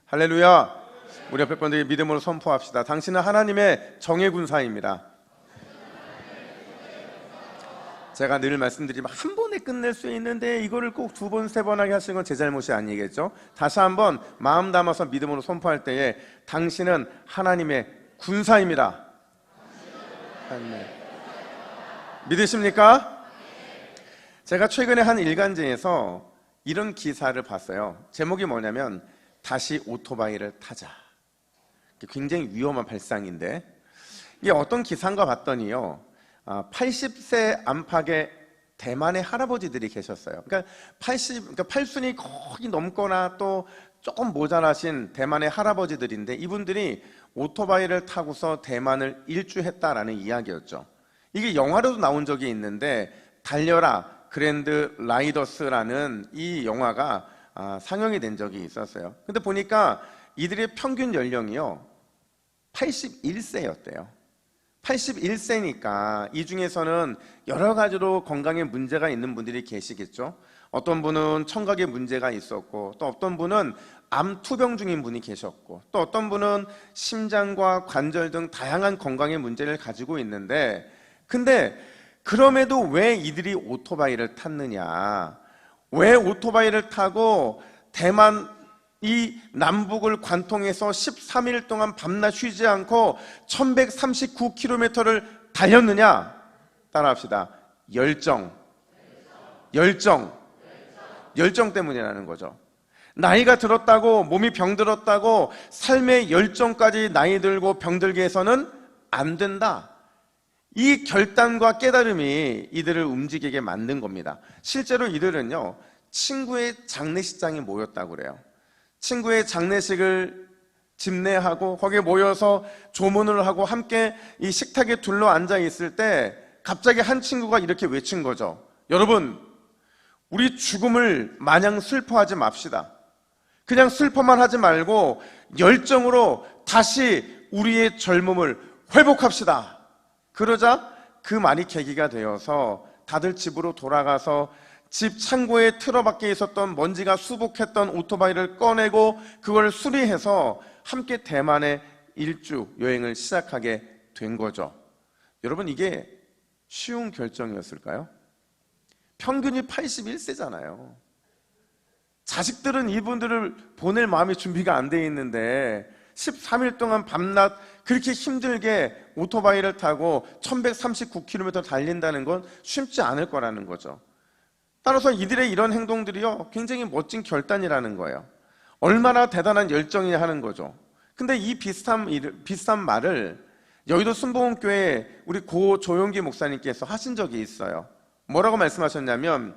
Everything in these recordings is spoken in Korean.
할렐루야. 우리 옆에 분들이 믿음으로 선포합시다. 당신은 하나님의 정예 군사입니다. 제가 늘 말씀드리면 한 번에 끝낼 수 있는데 이거를 꼭 두 번, 세 번 하게 하시는 건 제 잘못이 아니겠죠? 다시 한번 마음 담아서 믿음으로 선포할 때에 당신은 하나님의 군사입니다. 믿으십니까? 제가 최근에 한 일간지에서 이런 기사를 봤어요. 제목이 뭐냐면 다시 오토바이를 타자. 굉장히 위험한 발상인데 이게 어떤 기사인가 봤더니요, 80세 안팎의 대만의 할아버지들이 계셨어요. 그러니까 팔순이 거의 넘거나 또 조금 모자라신 대만의 할아버지들인데 이분들이 오토바이를 타고서 대만을 일주했다라는 이야기였죠. 이게 영화로도 나온 적이 있는데 달려라 그랜드 라이더스라는 이 영화가 상영이 된 적이 있었어요. 근데 보니까 이들의 평균 연령이요 81세였대요 81세니까 이 중에서는 여러 가지로 건강에 문제가 있는 분들이 계시겠죠. 어떤 분은 청각에 문제가 있었고, 또 어떤 분은 암 투병 중인 분이 계셨고, 또 어떤 분은 심장과 관절 등 다양한 건강의 문제를 가지고 있는데, 근데 그럼에도 왜 이들이 오토바이를 탔느냐, 왜 오토바이를 타고 대만 이 남북을 관통해서 13일 동안 밤낮 쉬지 않고 1139km를 달렸느냐? 따라합시다. 열정 때문이라는 거죠. 나이가 들었다고, 몸이 병들었다고 삶의 열정까지 나이 들고 병들게 해서는 안 된다. 이 결단과 깨달음이 이들을 움직이게 만든 겁니다. 실제로 이들은요, 친구의 장례식장에 모였다고 그래요. 친구의 장례식을 집례하고 거기에 모여서 조문을 하고 함께 이 식탁에 둘러 앉아 있을 때 갑자기 한 친구가 이렇게 외친 거죠. 여러분, 우리 죽음을 마냥 슬퍼하지 맙시다. 그냥 슬퍼만 하지 말고 열정으로 다시 우리의 젊음을 회복합시다. 그러자 그 말이 계기가 되어서 다들 집으로 돌아가서 집 창고에 틀어박혀 있었던 먼지가 수북했던 오토바이를 꺼내고 그걸 수리해서 함께 대만의 일주 여행을 시작하게 된 거죠. 여러분, 이게 쉬운 결정이었을까요? 평균이 81세잖아요. 자식들은 이분들을 보낼 마음이 준비가 안 돼 있는데 13일 동안 밤낮 그렇게 힘들게 오토바이를 타고 1139km 달린다는 건 쉽지 않을 거라는 거죠. 따라서 이들의 이런 행동들이요, 굉장히 멋진 결단이라는 거예요. 얼마나 대단한 열정이냐 하는 거죠. 근데 이 비슷한 말을 여의도 순복음교회 우리 고 조용기 목사님께서 하신 적이 있어요. 뭐라고 말씀하셨냐면,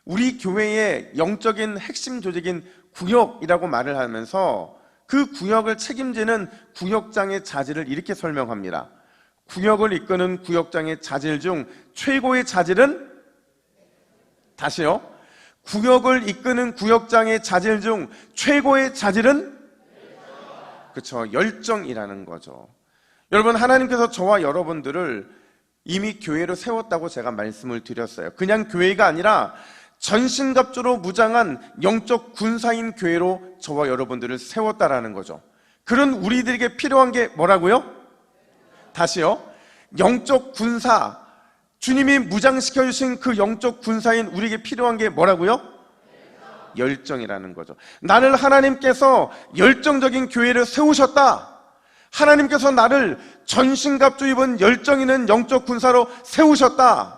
우리 교회의 영적인 핵심 조직인 구역이라고 말을 하면서 그 구역을 책임지는 구역장의 자질을 이렇게 설명합니다. 구역을 이끄는 구역장의 자질 중 최고의 자질은, 다시요, 구역을 이끄는 구역장의 자질 중 최고의 자질은, 그렇죠, 열정이라는 거죠. 여러분, 하나님께서 저와 여러분들을 이미 교회로 세웠다고 제가 말씀을 드렸어요. 그냥 교회가 아니라 전신갑주로 무장한 영적 군사인 교회로 저와 여러분들을 세웠다라는 거죠. 그런 우리들에게 필요한 게 뭐라고요? 다시요, 영적 군사, 주님이 무장시켜 주신 그 영적 군사인 우리에게 필요한 게 뭐라고요? 열정이라는 거죠. 나를 하나님께서 열정적인 교회를 세우셨다. 하나님께서 나를 전신갑주 입은 열정 있는 영적 군사로 세우셨다.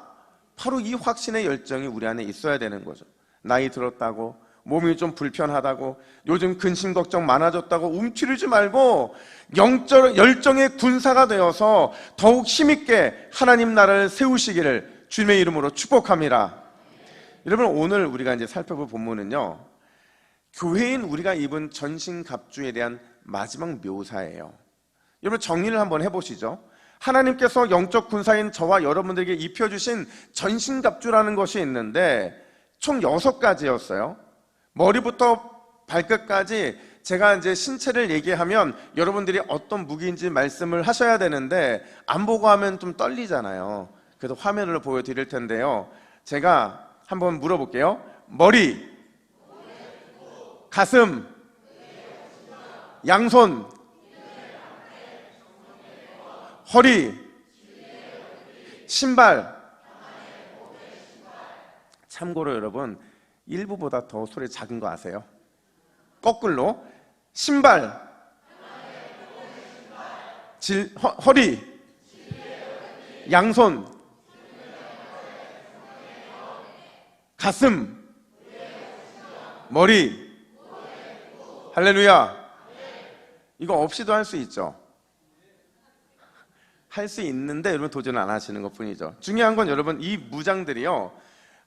바로 이 확신의 열정이 우리 안에 있어야 되는 거죠. 나이 들었다고, 몸이 좀 불편하다고, 요즘 근심 걱정 많아졌다고 움츠리지 말고 영적 열정의 군사가 되어서 더욱 힘있게 하나님 나라를 세우시기를 주님의 이름으로 축복합니다. 여러분, 오늘 우리가 이제 살펴볼 본문은요, 교회인 우리가 입은 전신갑주에 대한 마지막 묘사예요. 여러분, 정리를 한번 해보시죠. 하나님께서 영적 군사인 저와 여러분들에게 입혀주신 전신갑주라는 것이 있는데 총 6가지였어요. 머리부터 발끝까지 제가 이제 신체를 얘기하면 여러분들이 어떤 무기인지 말씀을 하셔야 되는데 안 보고 하면 좀 떨리잖아요. 그래서 화면으로 보여드릴 텐데요, 제가 한번 물어볼게요. 머리, 가슴, 양손, 허리, 신발. 참고로 여러분, 일부보다 더 소리 작은 거 아세요? 거꾸로 신발, 허리, 양손, 가슴, 머리. 할렐루야. 이거 없이도 할 수 있죠. 할 수 있는데 여러분 도전 안 하시는 것 뿐이죠. 중요한 건 여러분, 이 무장들이요,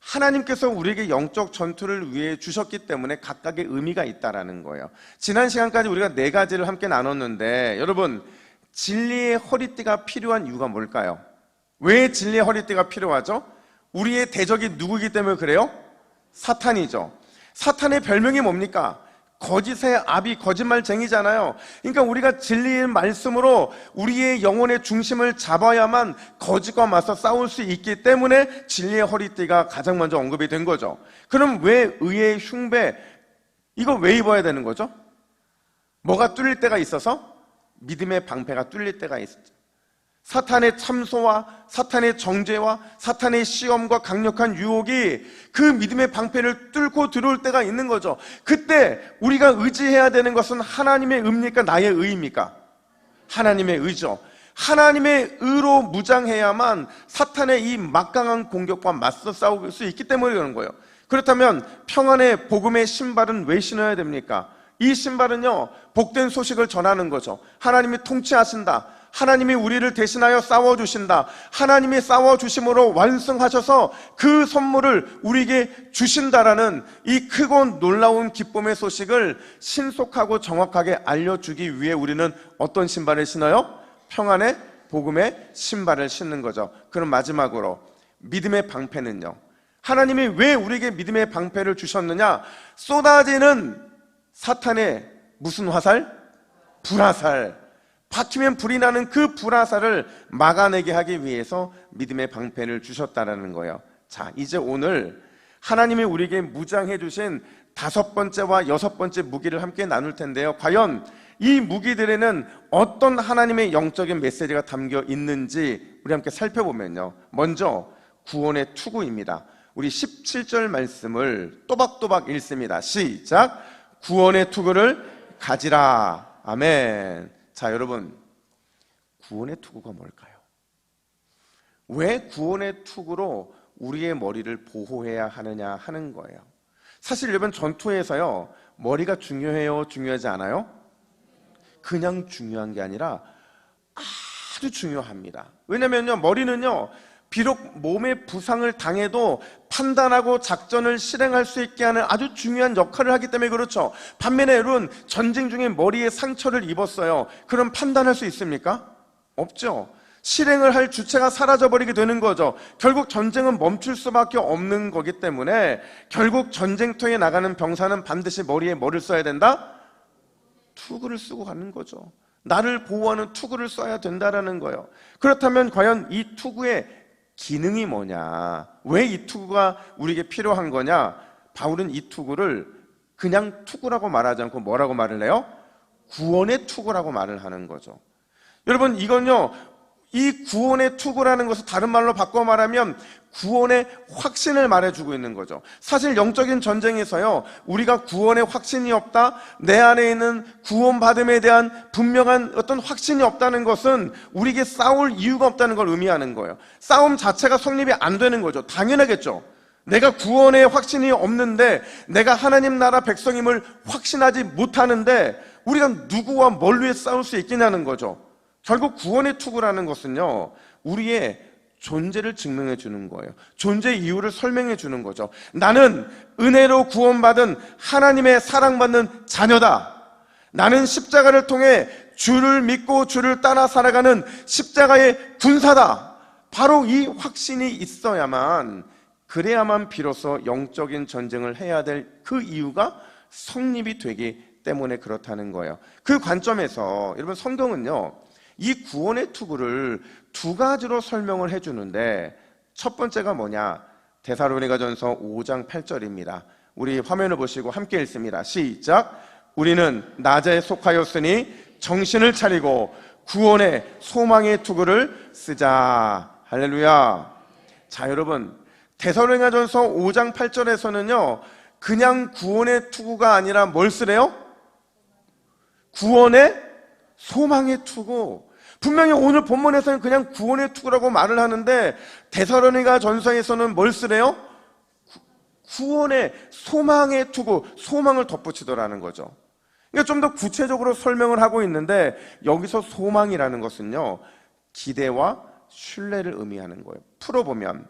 하나님께서 우리에게 영적 전투를 위해 주셨기 때문에 각각의 의미가 있다라는 거예요. 지난 시간까지 우리가 4가지를 함께 나눴는데, 여러분, 진리의 허리띠가 필요한 이유가 뭘까요? 왜 진리의 허리띠가 필요하죠? 우리의 대적이 누구이기 때문에 그래요? 사탄이죠. 사탄의 별명이 뭡니까? 거짓의 아비, 거짓말쟁이잖아요. 그러니까 우리가 진리의 말씀으로 우리의 영혼의 중심을 잡아야만 거짓과 맞서 싸울 수 있기 때문에 진리의 허리띠가 가장 먼저 언급이 된 거죠. 그럼 왜 의의 흉배, 이거 왜 입어야 되는 거죠? 뭐가 뚫릴 때가 있어서? 믿음의 방패가 뚫릴 때가 있었죠. 사탄의 참소와 사탄의 정죄와 사탄의 시험과 강력한 유혹이 그 믿음의 방패를 뚫고 들어올 때가 있는 거죠. 그때 우리가 의지해야 되는 것은 하나님의 의입니까? 나의 의입니까? 하나님의 의죠. 하나님의 의로 무장해야만 사탄의 이 막강한 공격과 맞서 싸울 수 있기 때문에 그런 거예요. 그렇다면 평안의 복음의 신발은 왜 신어야 됩니까? 이 신발은요, 복된 소식을 전하는 거죠. 하나님이 통치하신다. 하나님이 우리를 대신하여 싸워주신다. 하나님이 싸워주심으로 완성하셔서 그 선물을 우리에게 주신다라는 이 크고 놀라운 기쁨의 소식을 신속하고 정확하게 알려주기 위해 우리는 어떤 신발을 신어요? 평안의 복음의 신발을 신는 거죠. 그럼 마지막으로 믿음의 방패는요, 하나님이 왜 우리에게 믿음의 방패를 주셨느냐? 쏟아지는 사탄의 무슨 화살? 불화살. 박히면 불이 나는 그 불화살을 막아내게 하기 위해서 믿음의 방패를 주셨다는 거예요. 자, 이제 오늘 하나님이 우리에게 무장해 주신 5번째와 6번째 무기를 함께 나눌 텐데요, 과연 이 무기들에는 어떤 하나님의 영적인 메시지가 담겨 있는지 우리 함께 살펴보면요, 먼저 구원의 투구입니다. 우리 17절 말씀을 또박또박 읽습니다. 시작. 구원의 투구를 가지라. 아멘. 자, 여러분, 구원의 투구가 뭘까요? 왜 구원의 투구로 우리의 머리를 보호해야 하느냐 하는 거예요. 사실 여러분, 전투에서요, 머리가 중요해요, 중요하지 않아요? 그냥 중요한 게 아니라 아주 중요합니다. 왜냐면요, 머리는요, 비록 몸에 부상을 당해도 판단하고 작전을 실행할 수 있게 하는 아주 중요한 역할을 하기 때문에 그렇죠. 반면에 여러분, 전쟁 중에 머리에 상처를 입었어요. 그럼 판단할 수 있습니까? 없죠. 실행을 할 주체가 사라져버리게 되는 거죠. 결국 전쟁은 멈출 수밖에 없는 거기 때문에 결국 전쟁터에 나가는 병사는 반드시 머리에 뭐를 써야 된다? 투구를 쓰고 가는 거죠. 나를 보호하는 투구를 써야 된다라는 거예요. 그렇다면 과연 이 투구의 기능이 뭐냐? 왜 이 투구가 우리에게 필요한 거냐? 바울은 이 투구를 그냥 투구라고 말하지 않고 뭐라고 말을 해요? 구원의 투구라고 말을 하는 거죠. 여러분, 이건요, 이 구원의 투구라는 것을 다른 말로 바꿔 말하면 구원의 확신을 말해주고 있는 거죠. 사실 영적인 전쟁에서요, 우리가 구원의 확신이 없다, 내 안에 있는 구원받음에 대한 분명한 어떤 확신이 없다는 것은 우리에게 싸울 이유가 없다는 걸 의미하는 거예요. 싸움 자체가 성립이 안 되는 거죠. 당연하겠죠. 내가 구원의 확신이 없는데, 내가 하나님 나라 백성임을 확신하지 못하는데 우리가 누구와 뭘 위해 싸울 수 있겠냐는 거죠. 결국 구원의 투구라는 것은요, 우리의 존재를 증명해 주는 거예요. 존재 이유를 설명해 주는 거죠. 나는 은혜로 구원받은 하나님의 사랑받는 자녀다. 나는 십자가를 통해 주를 믿고 주를 따라 살아가는 십자가의 군사다. 바로 이 확신이 있어야만, 그래야만 비로소 영적인 전쟁을 해야 될 그 이유가 성립이 되기 때문에 그렇다는 거예요. 그 관점에서 여러분, 성경은요, 이 구원의 투구를 2가지로 설명을 해주는데, 첫 번째가 뭐냐? 데살로니가전서 5장 8절입니다. 우리 화면을 보시고 함께 읽습니다. 시작. 우리는 낮에 속하였으니 정신을 차리고 구원의 소망의 투구를 쓰자. 할렐루야. 자, 여러분, 데살로니가전서 5장 8절에서는요 그냥 구원의 투구가 아니라 뭘 쓰래요? 구원의 소망의 투구. 분명히 오늘 본문에서는 그냥 구원의 투구라고 말을 하는데 데살로니가전서에서는 뭘 쓰래요? 구원의 소망의 투구, 소망을 덧붙이더라는 거죠. 그러니까 좀 더 구체적으로 설명을 하고 있는데 여기서 소망이라는 것은요 기대와 신뢰를 의미하는 거예요. 풀어보면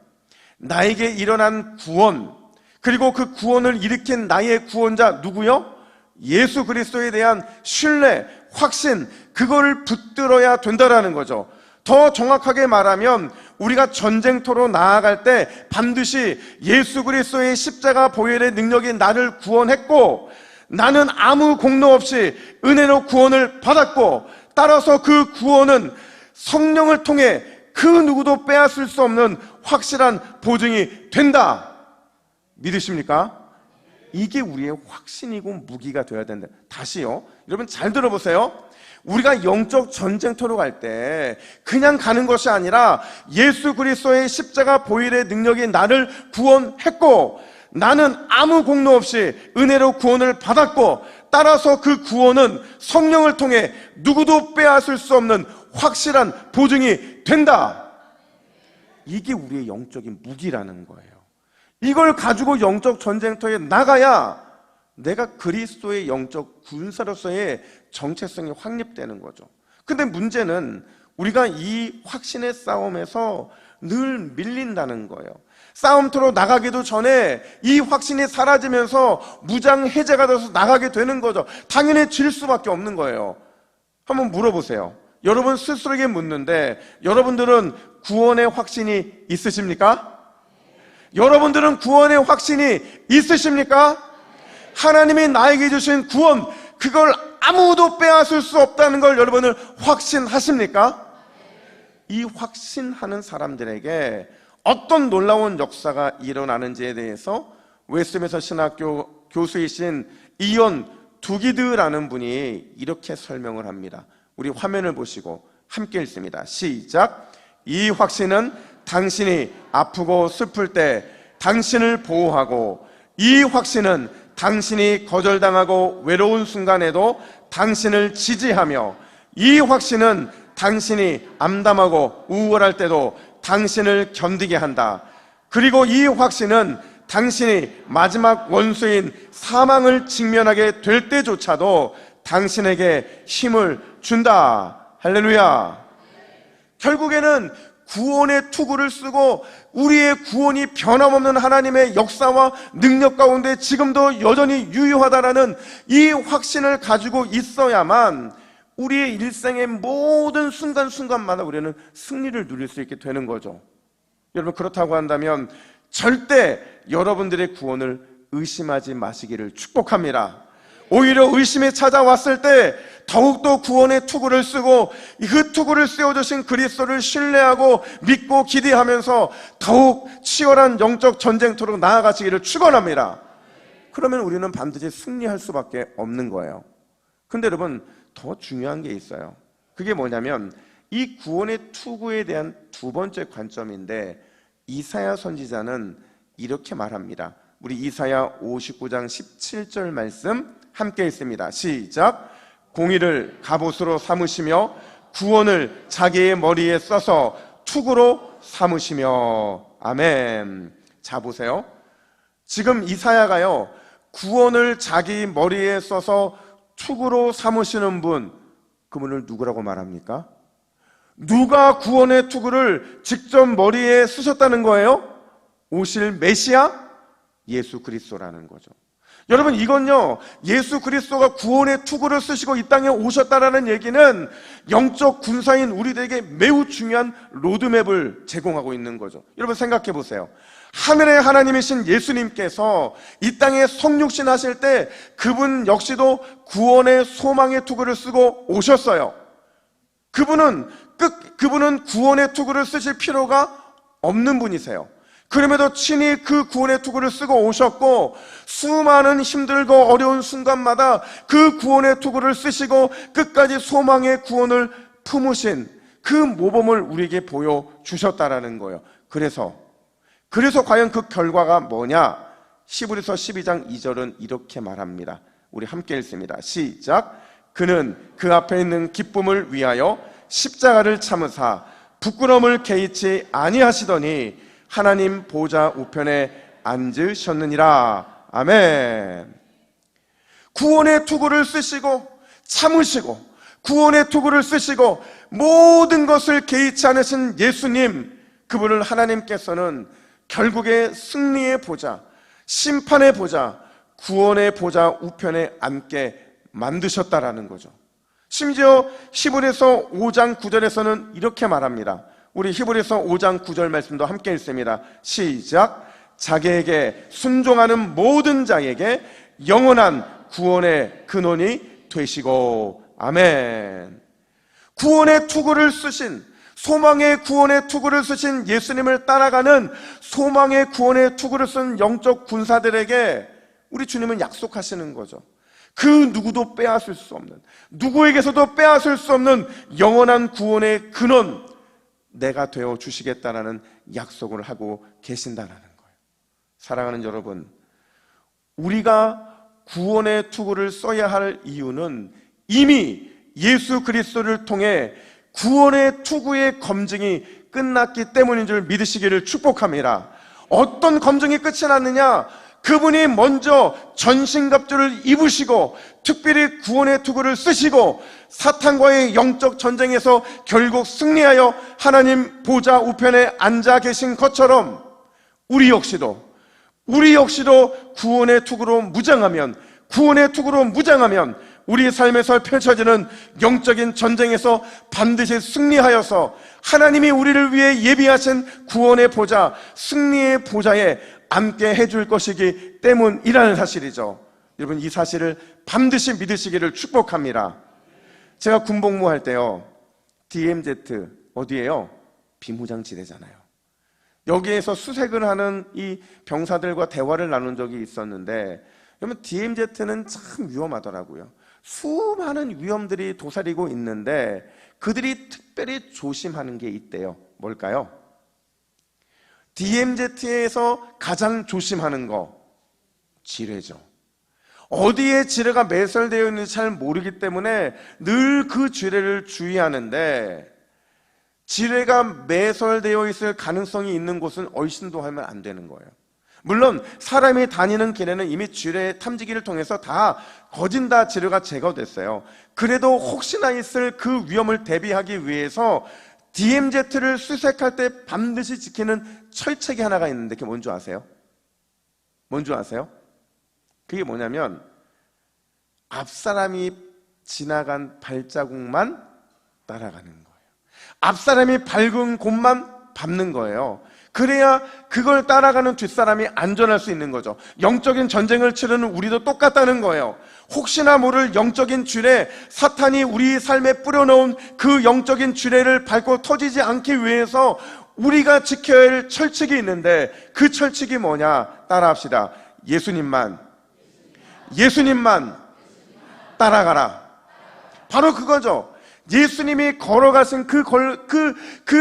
나에게 일어난 구원, 그리고 그 구원을 일으킨 나의 구원자 누구요? 예수 그리스도에 대한 신뢰, 확신, 그거를 붙들어야 된다라는 거죠. 더 정확하게 말하면 우리가 전쟁터로 나아갈 때 반드시 예수 그리스도의 십자가 보혈의 능력이 나를 구원했고 나는 아무 공로 없이 은혜로 구원을 받았고 따라서 그 구원은 성령을 통해 그 누구도 빼앗을 수 없는 확실한 보증이 된다. 믿으십니까? 이게 우리의 확신이고 무기가 되어야 된다. 다시요, 여러분 잘 들어보세요. 우리가 영적 전쟁터로 갈 때 그냥 가는 것이 아니라 예수 그리스도의 십자가 보혈의 능력이 나를 구원했고 나는 아무 공로 없이 은혜로 구원을 받았고 따라서 그 구원은 성령을 통해 누구도 빼앗을 수 없는 확실한 보증이 된다. 이게 우리의 영적인 무기라는 거예요. 이걸 가지고 영적 전쟁터에 나가야 내가 그리스도의 영적 군사로서의 정체성이 확립되는 거죠. 근데 문제는 우리가 이 확신의 싸움에서 늘 밀린다는 거예요. 싸움터로 나가기도 전에 이 확신이 사라지면서 무장 해제가 돼서 나가게 되는 거죠. 당연히 질 수밖에 없는 거예요. 한번 물어보세요. 여러분 스스로에게 묻는데 여러분들은 구원의 확신이 있으십니까? 여러분들은 구원의 확신이 있으십니까? 하나님이 나에게 주신 구원, 그걸 아무도 빼앗을 수 없다는 걸 여러분은 확신하십니까? 이 확신하는 사람들에게 어떤 놀라운 역사가 일어나는지에 대해서 웨스트민스터 신학교 교수이신 이언 두기드라는 분이 이렇게 설명을 합니다. 우리 화면을 보시고 함께 읽습니다. 시작. 이 확신은 당신이 아프고 슬플 때 당신을 보호하고, 이 확신은 당신이 거절당하고 외로운 순간에도 당신을 지지하며, 이 확신은 당신이 암담하고 우울할 때도 당신을 견디게 한다. 그리고 이 확신은 당신이 마지막 원수인 사망을 직면하게 될 때조차도 당신에게 힘을 준다. 할렐루야. 결국에는 구원의 투구를 쓰고 우리의 구원이 변함없는 하나님의 역사와 능력 가운데 지금도 여전히 유효하다라는 이 확신을 가지고 있어야만 우리의 일생의 모든 순간순간마다 우리는 승리를 누릴 수 있게 되는 거죠. 여러분, 그렇다고 한다면 절대 여러분들의 구원을 의심하지 마시기를 축복합니다. 오히려 의심이 찾아왔을 때 더욱더 구원의 투구를 쓰고 그 투구를 세워주신 그리스도를 신뢰하고 믿고 기대하면서 더욱 치열한 영적 전쟁터로 나아가시기를 축원합니다. 그러면 우리는 반드시 승리할 수밖에 없는 거예요. 근데 여러분, 더 중요한 게 있어요. 그게 뭐냐면 이 구원의 투구에 대한 두 번째 관점인데, 이사야 선지자는 이렇게 말합니다. 우리 이사야 59장 17절 말씀 함께 읽습니다. 시작. 공의를 갑옷으로 삼으시며 구원을 자기의 머리에 써서 투구로 삼으시며. 아멘. 자, 보세요. 지금 이사야가요, 구원을 자기 머리에 써서 투구로 삼으시는 분, 그분을 누구라고 말합니까? 누가 구원의 투구를 직접 머리에 쓰셨다는 거예요? 오실 메시아? 예수 그리스도라는 거죠. 여러분, 이건요, 예수 그리스도가 구원의 투구를 쓰시고 이 땅에 오셨다라는 얘기는 영적 군사인 우리들에게 매우 중요한 로드맵을 제공하고 있는 거죠. 여러분 생각해 보세요. 하늘의 하나님이신 예수님께서 이 땅에 성육신 하실 때 그분 역시도 구원의 소망의 투구를 쓰고 오셨어요. 그분은 구원의 투구를 쓰실 필요가 없는 분이세요. 그럼에도 친히 그 구원의 투구를 쓰고 오셨고, 수많은 힘들고 어려운 순간마다 그 구원의 투구를 쓰시고 끝까지 소망의 구원을 품으신 그 모범을 우리에게 보여주셨다라는 거예요. 그래서 과연 그 결과가 뭐냐? 히브리서 12장 2절은 이렇게 말합니다. 우리 함께 읽습니다. 시작. 그는 그 앞에 있는 기쁨을 위하여 십자가를 참으사 부끄러움을 개의치 아니하시더니 하나님 보좌 우편에 앉으셨느니라. 아멘. 구원의 투구를 쓰시고 참으시고 구원의 투구를 쓰시고 모든 것을 개의치 않으신 예수님, 그분을 하나님께서는 결국에 승리의 보좌, 심판의 보좌, 구원의 보좌 우편에 앉게 만드셨다라는 거죠. 심지어 히브리서 5장 9절에서는 이렇게 말합니다. 우리 히브리서 5장 9절 말씀도 함께 읽습니다. 시작. 자기에게 순종하는 모든 자에게 영원한 구원의 근원이 되시고. 아멘. 구원의 투구를 쓰신, 소망의 구원의 투구를 쓰신 예수님을 따라가는 소망의 구원의 투구를 쓴 영적 군사들에게 우리 주님은 약속하시는 거죠. 그 누구도 빼앗을 수 없는, 누구에게서도 빼앗을 수 없는 영원한 구원의 근원, 내가 되어 주시겠다라는 약속을 하고 계신다라는 거예요. 사랑하는 여러분, 우리가 구원의 투구를 써야 할 이유는 이미 예수 그리스도를 통해 구원의 투구의 검증이 끝났기 때문인 줄 믿으시기를 축복합니다. 어떤 검증이 끝이 났느냐? 그분이 먼저 전신갑주를 입으시고 특별히 구원의 투구를 쓰시고 사탄과의 영적 전쟁에서 결국 승리하여 하나님 보좌 우편에 앉아 계신 것처럼 우리 역시도 구원의 투구로 무장하면, 우리 삶에서 펼쳐지는 영적인 전쟁에서 반드시 승리하여서 하나님이 우리를 위해 예비하신 구원의 보좌, 승리의 보좌에 앉게 해줄 것이기 때문이라는 사실이죠. 여러분, 이 사실을 반드시 믿으시기를 축복합니다. 제가 군복무할 때요, DMZ 어디예요? 비무장지대잖아요. 여기에서 수색을 하는 이 병사들과 대화를 나눈 적이 있었는데, 여러분, DMZ는 참 위험하더라고요. 수많은 위험들이 도사리고 있는데 그들이 특별히 조심하는 게 있대요. 뭘까요? DMZ에서 가장 조심하는 거, 지뢰죠. 어디에 지뢰가 매설되어 있는지 잘 모르기 때문에 늘 그 지뢰를 주의하는데, 지뢰가 매설되어 있을 가능성이 있는 곳은 얼씬도 하면 안 되는 거예요. 물론 사람이 다니는 길에는 이미 지뢰 탐지기를 통해서 다 거진 다 지뢰가 제거됐어요. 그래도 혹시나 있을 그 위험을 대비하기 위해서 DMZ를 수색할 때 반드시 지키는 철책이 하나가 있는데 그게 뭔지 아세요? 뭔지 아세요? 그게 뭐냐면 앞사람이 지나간 발자국만 따라가는 거예요. 앞사람이 밟은 곳만 밟는 거예요. 그래야 그걸 따라가는 뒷사람이 안전할 수 있는 거죠. 영적인 전쟁을 치르는 우리도 똑같다는 거예요. 혹시나 모를 영적인 지뢰, 사탄이 우리 삶에 뿌려놓은 그 영적인 지뢰를 밟고 터지지 않기 위해서 우리가 지켜야 할 철칙이 있는데, 그 철칙이 뭐냐? 따라합시다. 예수님만 따라가라. 바로 그거죠. 예수님이 걸어가신 그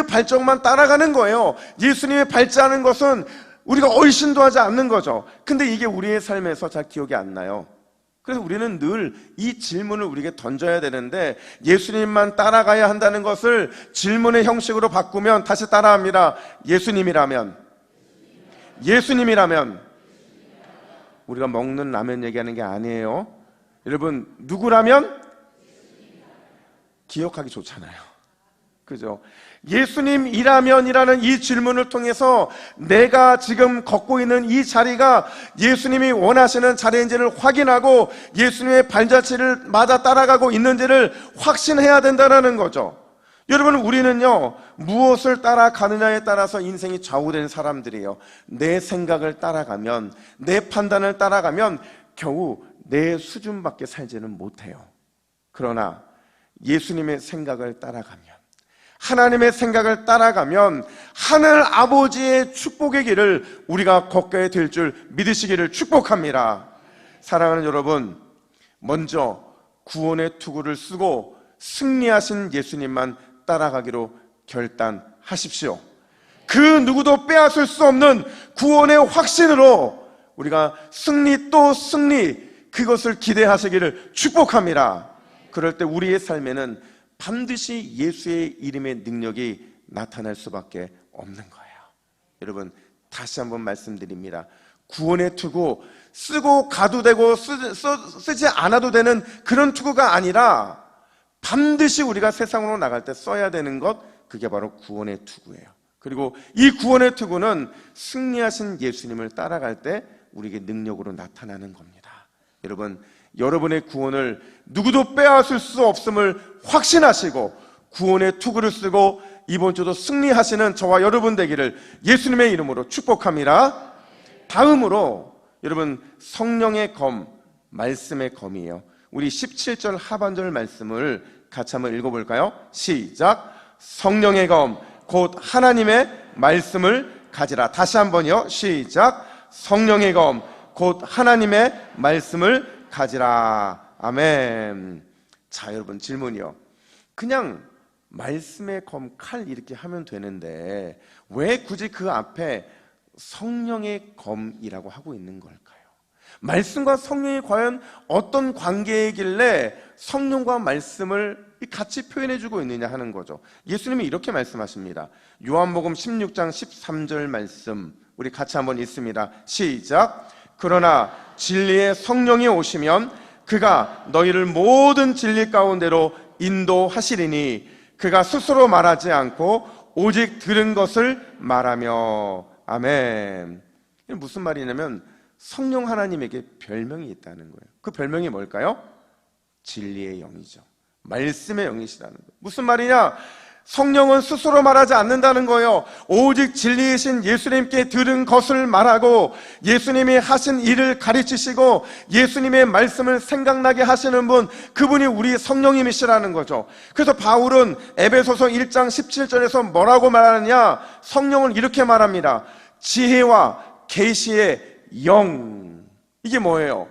발정만 따라가는 거예요. 예수님이 밟지 않은 것은 우리가 얼씬도 하지 않는 거죠. 근데 이게 우리의 삶에서 잘 기억이 안 나요. 그래서 우리는 늘 이 질문을 우리에게 던져야 되는데, 예수님만 따라가야 한다는 것을 질문의 형식으로 바꾸면 다시 따라합니다. 예수님이라면 우리가 먹는 라면 얘기하는 게 아니에요. 여러분, 누구라면? 기억하기 좋잖아요. 그죠? 예수님이라면이라는 이 질문을 통해서 내가 지금 걷고 있는 이 자리가 예수님이 원하시는 자리인지를 확인하고 예수님의 발자취를 맞아 따라가고 있는지를 확신해야 된다는 거죠. 여러분, 우리는요, 무엇을 따라가느냐에 따라서 인생이 좌우된 사람들이에요. 내 생각을 따라가면, 내 판단을 따라가면 겨우 내 수준밖에 살지는 못해요. 그러나 예수님의 생각을 따라가면, 하나님의 생각을 따라가면 하늘 아버지의 축복의 길을 우리가 걷게 될 줄 믿으시기를 축복합니다. 사랑하는 여러분, 먼저 구원의 투구를 쓰고 승리하신 예수님만 따라가기로 결단하십시오. 그 누구도 빼앗을 수 없는 구원의 확신으로 우리가 승리 또 승리, 그것을 기대하시기를 축복합니다. 그럴 때 우리의 삶에는 반드시 예수의 이름의 능력이 나타날 수밖에 없는 거예요. 여러분, 다시 한번 말씀드립니다. 구원의 투구 쓰고 가도 되고 쓰지 않아도 되는 그런 투구가 아니라 반드시 우리가 세상으로 나갈 때 써야 되는 것, 그게 바로 구원의 투구예요. 그리고 이 구원의 투구는 승리하신 예수님을 따라갈 때 우리에게 능력으로 나타나는 겁니다. 여러분, 여러분의 구원을 누구도 빼앗을 수 없음을 확신하시고 구원의 투구를 쓰고 이번 주도 승리하시는 저와 여러분 되기를 예수님의 이름으로 축복합니다. 다음으로 여러분, 성령의 검, 말씀의 검이에요. 우리 17절 하반절 말씀을 같이 한번 읽어볼까요? 시작. 성령의 검, 곧 하나님의 말씀을 가지라. 다시 한번요. 시작. 성령의 검, 곧 하나님의 말씀을 가지라. 아멘. 자, 여러분, 질문이요. 그냥 말씀의 검, 칼 이렇게 하면 되는데 왜 굳이 그 앞에 성령의 검이라고 하고 있는 걸까요? 말씀과 성령이 과연 어떤 관계이길래 성령과 말씀을 같이 표현해주고 있느냐 하는 거죠. 예수님이 이렇게 말씀하십니다. 요한복음 16장 13절 말씀 우리 같이 한번 읽습니다. 시작. 그러나 진리의 성령이 오시면 그가 너희를 모든 진리 가운데로 인도하시리니 그가 스스로 말하지 않고 오직 들은 것을 말하며. 아멘. 무슨 말이냐면 성령 하나님에게 별명이 있다는 거예요. 그 별명이 뭘까요? 진리의 영이죠. 말씀의 영이시라는 거예요. 무슨 말이냐? 성령은 스스로 말하지 않는다는 거예요. 오직 진리이신 예수님께 들은 것을 말하고 예수님이 하신 일을 가르치시고 예수님의 말씀을 생각나게 하시는 분, 그분이 우리 성령님이시라는 거죠. 그래서 바울은 에베소서 1장 17절에서 뭐라고 말하느냐? 성령은 이렇게 말합니다. 지혜와 계시의 영. 이게 뭐예요?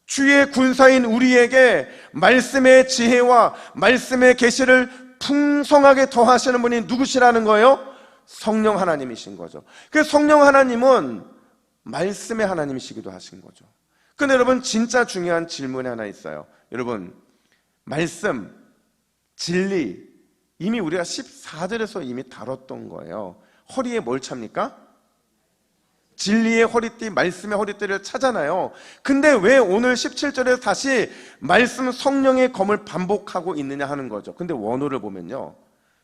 주의 군사인 우리에게 말씀의 지혜와 말씀의 계시를 풍성하게 더하시는 분이 누구시라는 거예요? 성령 하나님이신 거죠. 그래서 성령 하나님은 말씀의 하나님이시기도 하신 거죠. 근데 여러분, 진짜 중요한 질문이 하나 있어요. 여러분, 말씀, 진리, 이미 우리가 14절에서 이미 다뤘던 거예요. 허리에 뭘 찹니까? 진리의 허리띠, 말씀의 허리띠를 차잖아요. 근데 왜 오늘 17절에 다시 말씀 성령의 검을 반복하고 있느냐 하는 거죠. 근데 원어를 보면요,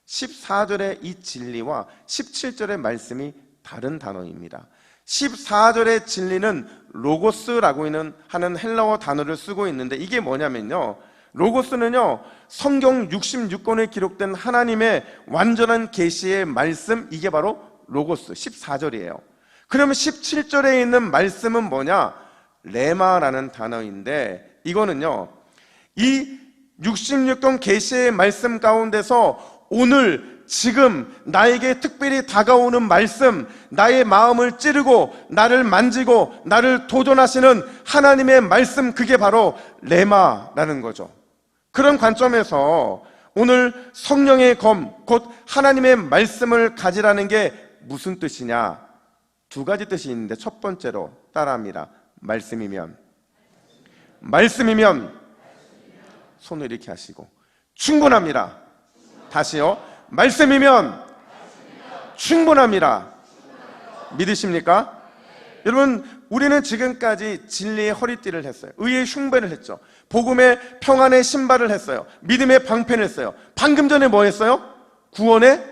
14절의 이 진리와 17절의 말씀이 다른 단어입니다. 14절의 진리는 로고스라고 하는 헬라어 단어를 쓰고 있는데, 이게 뭐냐면요, 로고스는요, 성경 66권에 기록된 하나님의 완전한 계시의 말씀, 이게 바로 로고스 14절이에요. 그러면 17절에 있는 말씀은 뭐냐? 레마라는 단어인데, 이거는요, 이 66권 계시의 말씀 가운데서 오늘 지금 나에게 특별히 다가오는 말씀, 나의 마음을 찌르고 나를 만지고 나를 도전하시는 하나님의 말씀, 그게 바로 레마라는 거죠. 그런 관점에서 오늘 성령의 검, 곧 하나님의 말씀을 가지라는 게 무슨 뜻이냐? 두 가지 뜻이 있는데, 첫 번째로 따라합니다. 말씀이면 손을 이렇게 하시고 충분합니다. 다시요. 말씀이면 충분합니다. 믿으십니까? 여러분, 우리는 지금까지 진리의 허리띠를 했어요. 의의 흉배를 했죠. 복음의 평안의 신발을 했어요. 믿음의 방패를 했어요. 방금 전에 뭐 했어요? 구원의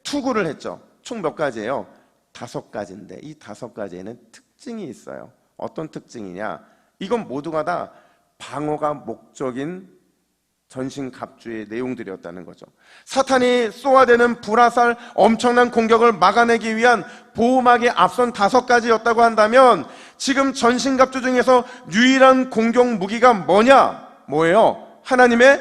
투구를 했죠. 총 몇 가지예요? 5가지인데 이 5가지에는 특징이 있어요. 어떤 특징이냐? 이건 모두가 다 방어가 목적인 전신갑주의 내용들이었다는 거죠. 사탄이 쏘아대는 불화살 엄청난 공격을 막아내기 위한 보호막이 앞선 5가지였다고 한다면, 지금 전신갑주 중에서 유일한 공격 무기가 뭐냐? 뭐예요? 하나님의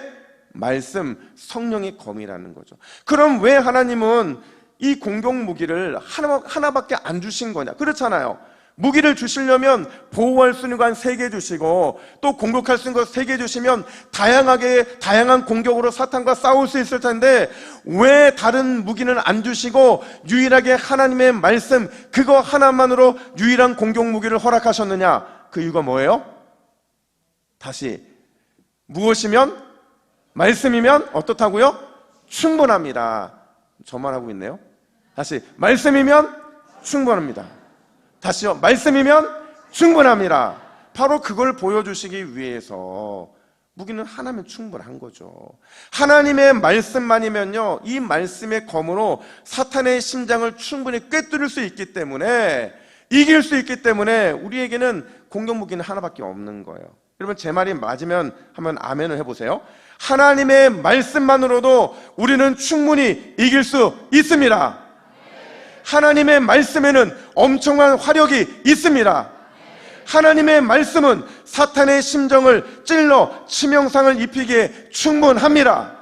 말씀, 성령의 검이라는 거죠. 그럼 왜 하나님은 이 공격 무기를 하나밖에 안 주신 거냐? 그렇잖아요. 무기를 주시려면 보호할 수 있는 거 한 3개 주시고 또 공격할 수 있는 거 3개 주시면 다양한 공격으로 사탄과 싸울 수 있을 텐데 왜 다른 무기는 안 주시고 유일하게 하나님의 말씀 그거 하나만으로 유일한 공격 무기를 허락하셨느냐? 그 이유가 뭐예요? 다시 무엇이면? 말씀이면 어떻다고요? 충분합니다. 저만 하고 있네요. 다시 말씀이면 충분합니다. 다시요. 말씀이면 충분합니다. 바로 그걸 보여주시기 위해서 무기는 하나면 충분한 거죠. 하나님의 말씀만이면요, 이 말씀의 검으로 사탄의 심장을 충분히 꿰뚫을 수 있기 때문에, 이길 수 있기 때문에 우리에게는 공격 무기는 하나밖에 없는 거예요. 여러분 제 말이 맞으면 한번 아멘을 해보세요. 하나님의 말씀만으로도 우리는 충분히 이길 수 있습니다. 하나님의 말씀에는 엄청난 화력이 있습니다. 하나님의 말씀은 사탄의 심정을 찔러 치명상을 입히기에 충분합니다.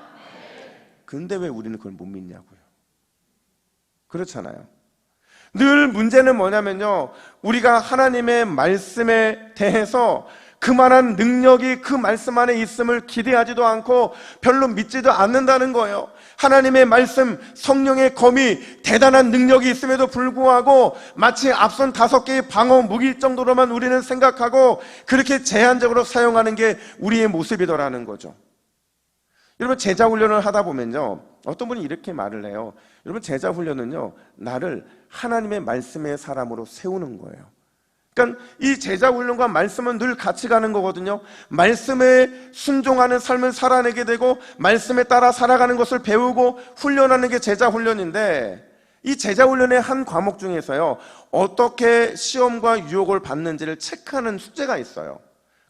근데 왜 우리는 그걸 못 믿냐고요. 그렇잖아요. 늘 문제는 뭐냐면요, 우리가 하나님의 말씀에 대해서 그만한 능력이 그 말씀 안에 있음을 기대하지도 않고 별로 믿지도 않는다는 거예요. 하나님의 말씀, 성령의 검이 대단한 능력이 있음에도 불구하고 마치 앞선 5개의 방어 무기일 정도로만 우리는 생각하고 그렇게 제한적으로 사용하는 게 우리의 모습이더라는 거죠. 여러분 제자 훈련을 하다 보면요, 어떤 분이 이렇게 말을 해요. 여러분 제자 훈련은요, 나를 하나님의 말씀의 사람으로 세우는 거예요. 그러니까 이 제자 훈련과 말씀은 늘 같이 가는 거거든요. 말씀에 순종하는 삶을 살아내게 되고 말씀에 따라 살아가는 것을 배우고 훈련하는 게 제자 훈련인데, 이 제자 훈련의 한 과목 중에서요, 어떻게 시험과 유혹을 받는지를 체크하는 숙제가 있어요.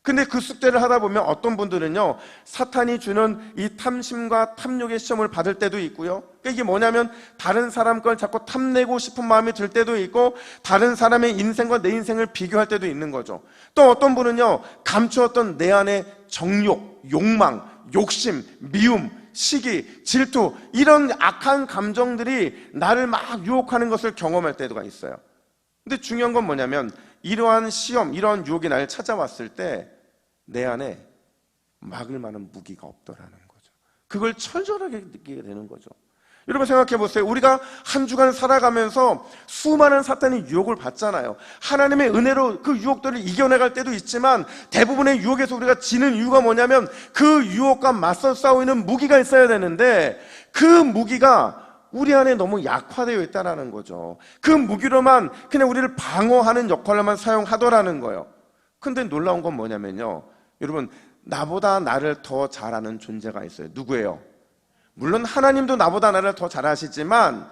근데 그 숙제를 하다 보면 어떤 분들은요, 사탄이 주는 이 탐심과 탐욕의 시험을 받을 때도 있고요. 그러니까 이게 뭐냐면 다른 사람 걸 자꾸 탐내고 싶은 마음이 들 때도 있고 다른 사람의 인생과 내 인생을 비교할 때도 있는 거죠. 또 어떤 분은요, 감추었던 내 안에 정욕, 욕망, 욕심, 미움, 시기, 질투, 이런 악한 감정들이 나를 막 유혹하는 것을 경험할 때가 있어요. 근데 중요한 건 뭐냐면 이러한 시험, 이러한 유혹이 나를 찾아왔을 때 내 안에 막을 만한 무기가 없더라는 거죠. 그걸 철저하게 느끼게 되는 거죠. 여러분 생각해 보세요. 우리가 한 주간 살아가면서 수많은 사탄의 유혹을 받잖아요. 하나님의 은혜로 그 유혹들을 이겨내갈 때도 있지만 대부분의 유혹에서 우리가 지는 이유가 뭐냐면 그 유혹과 맞서 싸우는 무기가 있어야 되는데 그 무기가 우리 안에 너무 약화되어 있다는 거죠. 그 무기로만 그냥 우리를 방어하는 역할로만 사용하더라는 거예요. 근데 놀라운 건 뭐냐면요, 여러분 나보다 나를 더 잘 아는 존재가 있어요. 누구예요? 물론 하나님도 나보다 나를 더 잘 아시지만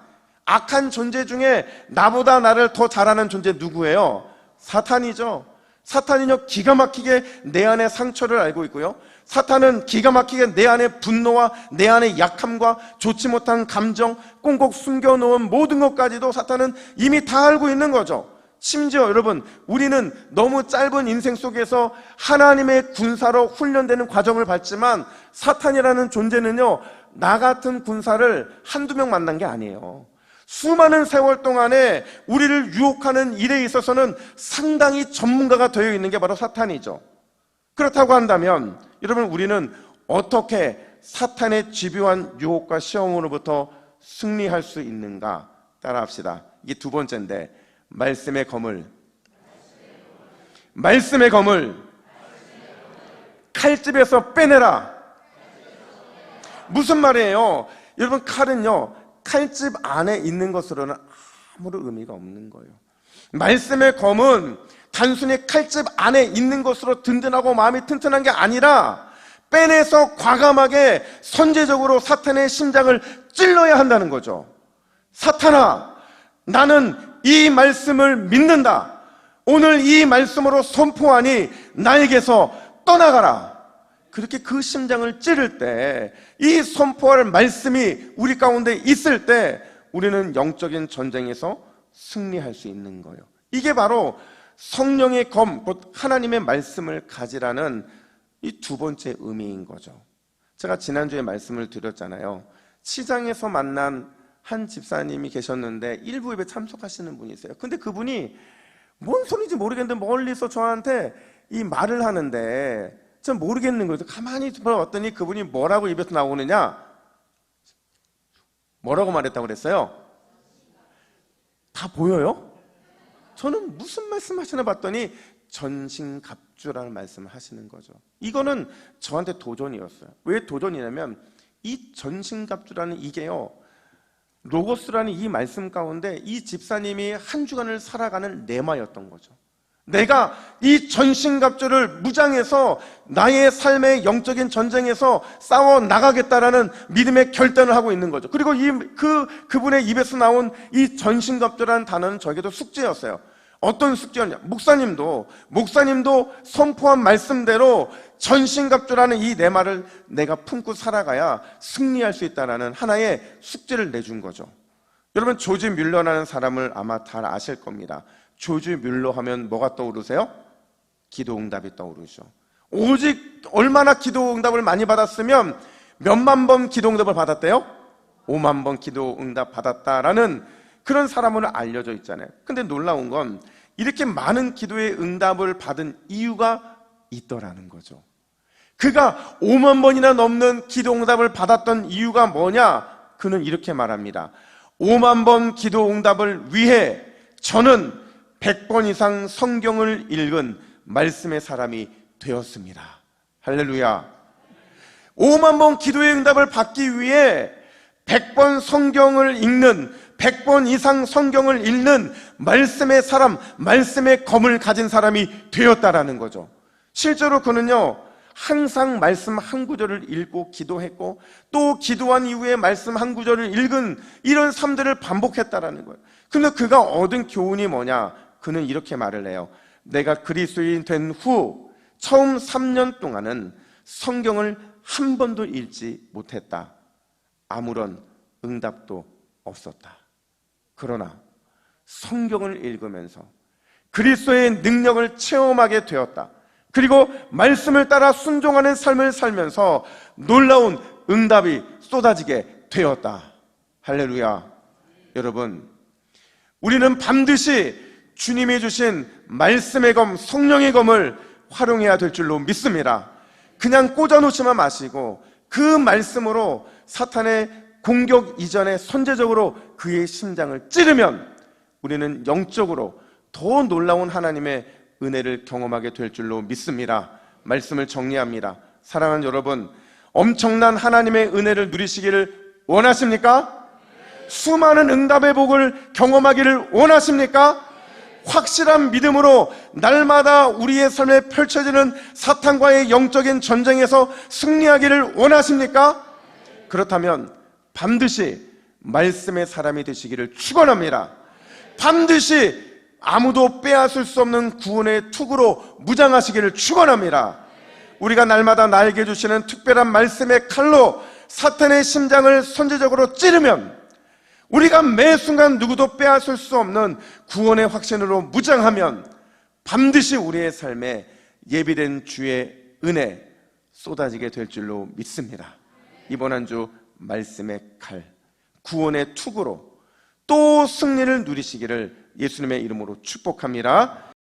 악한 존재 중에 나보다 나를 더 잘 아는 존재 누구예요? 사탄이죠. 사탄은요, 기가 막히게 내 안의 상처를 알고 있고요, 사탄은 기가 막히게 내 안의 분노와 내 안의 약함과 좋지 못한 감정, 꽁꽁 숨겨놓은 모든 것까지도 사탄은 이미 다 알고 있는 거죠. 심지어 여러분, 우리는 너무 짧은 인생 속에서 하나님의 군사로 훈련되는 과정을 밟지만 사탄이라는 존재는요, 나 같은 군사를 한두 명 만난 게 아니에요. 수많은 세월 동안에 우리를 유혹하는 일에 있어서는 상당히 전문가가 되어 있는 게 바로 사탄이죠. 그렇다고 한다면 여러분, 우리는 어떻게 사탄의 집요한 유혹과 시험으로부터 승리할 수 있는가? 따라합시다. 이게 두 번째인데, 말씀의 검을 칼집에서 빼내라. 무슨 말이에요? 여러분, 칼은요, 칼집 안에 있는 것으로는 아무런 의미가 없는 거예요. 말씀의 검은 단순히 칼집 안에 있는 것으로 든든하고 마음이 튼튼한 게 아니라 빼내서 과감하게 선제적으로 사탄의 심장을 찔러야 한다는 거죠. 사탄아, 나는 이 말씀을 믿는다. 오늘 이 말씀으로 선포하니 나에게서 떠나가라. 그렇게 그 심장을 찌를 때, 이 선포할 말씀이 우리 가운데 있을 때 우리는 영적인 전쟁에서 승리할 수 있는 거예요. 이게 바로 성령의 검, 곧 하나님의 말씀을 가지라는 이 두 번째 의미인 거죠. 제가 지난주에 말씀을 드렸잖아요. 시장에서 만난 한 집사님이 계셨는데 일부 예배 참석하시는 분이 있어요. 근데 그분이 뭔 소리인지 모르겠는데 멀리서 저한테 이 말을 하는데 전 모르겠는 거예요. 가만히 들어봤더니 그분이 뭐라고 입에서 나오느냐, 뭐라고 말했다고 그랬어요? 다 보여요? 저는 무슨 말씀 하시나 봤더니 전신갑주라는 말씀을 하시는 거죠. 이거는 저한테 도전이었어요. 왜 도전이냐면 이 전신갑주라는 이게요, 로고스라는 이 말씀 가운데 이 집사님이 한 주간을 살아가는 레마였던 거죠. 내가 이 전신갑주를 무장해서 나의 삶의 영적인 전쟁에서 싸워 나가겠다라는 믿음의 결단을 하고 있는 거죠. 그리고 그분의 입에서 나온 이 전신갑주라는 단어는 저에게도 숙제였어요. 어떤 숙제였냐? 목사님도 선포한 말씀대로 전신갑주라는 이 레마를 내가 품고 살아가야 승리할 수 있다는 하나의 숙제를 내준 거죠. 여러분, 조지 뮬러라는 사람을 아마 잘 아실 겁니다. 조지 뮬러 하면 뭐가 떠오르세요? 기도응답이 떠오르죠. 오직 얼마나 기도응답을 많이 받았으면 몇만 번 기도응답을 받았대요? 5만 번 기도응답 받았다라는 그런 사람으로 알려져 있잖아요. 근데 놀라운 건 이렇게 많은 기도의 응답을 받은 이유가 있더라는 거죠. 그가 5만 번이나 넘는 기도응답을 받았던 이유가 뭐냐? 그는 이렇게 말합니다. 5만 번 기도응답을 위해 저는 100번 이상 성경을 읽은 말씀의 사람이 되었습니다. 할렐루야. 5만 번 기도의 응답을 받기 위해 100번 성경을 읽는, 100번 이상 성경을 읽는 말씀의 사람, 말씀의 검을 가진 사람이 되었다라는 거죠. 실제로 그는요, 항상 말씀 한 구절을 읽고 기도했고 또 기도한 이후에 말씀 한 구절을 읽은 이런 삶들을 반복했다라는 거예요. 근데 그가 얻은 교훈이 뭐냐? 그는 이렇게 말을 해요. 내가 그리스도인 된 후 처음 3년 동안은 성경을 한 번도 읽지 못했다. 아무런 응답도 없었다. 그러나 성경을 읽으면서 그리스도의 능력을 체험하게 되었다. 그리고 말씀을 따라 순종하는 삶을 살면서 놀라운 응답이 쏟아지게 되었다. 할렐루야. 여러분, 우리는 반드시 주님이 주신 말씀의 검, 성령의 검을 활용해야 될 줄로 믿습니다. 그냥 꽂아놓지만 마시고 그 말씀으로 사탄의 공격 이전에 선제적으로 그의 심장을 찌르면 우리는 영적으로 더 놀라운 하나님의 은혜를 경험하게 될 줄로 믿습니다. 말씀을 정리합니다. 사랑하는 여러분, 엄청난 하나님의 은혜를 누리시기를 원하십니까? 수많은 응답의 복을 경험하기를 원하십니까? 확실한 믿음으로 날마다 우리의 삶에 펼쳐지는 사탄과의 영적인 전쟁에서 승리하기를 원하십니까? 그렇다면 반드시 말씀의 사람이 되시기를 축원합니다. 반드시 아무도 빼앗을 수 없는 구원의 투구로 무장하시기를 축원합니다. 우리가 날마다 나에게 주시는 특별한 말씀의 칼로 사탄의 심장을 선제적으로 찌르면 우리가 매 순간 누구도 빼앗을 수 없는 구원의 확신으로 무장하면 반드시 우리의 삶에 예비된 주의 은혜 쏟아지게 될 줄로 믿습니다. 이번 한 주 말씀의 칼, 구원의 투구로 또 승리를 누리시기를 예수님의 이름으로 축복합니다.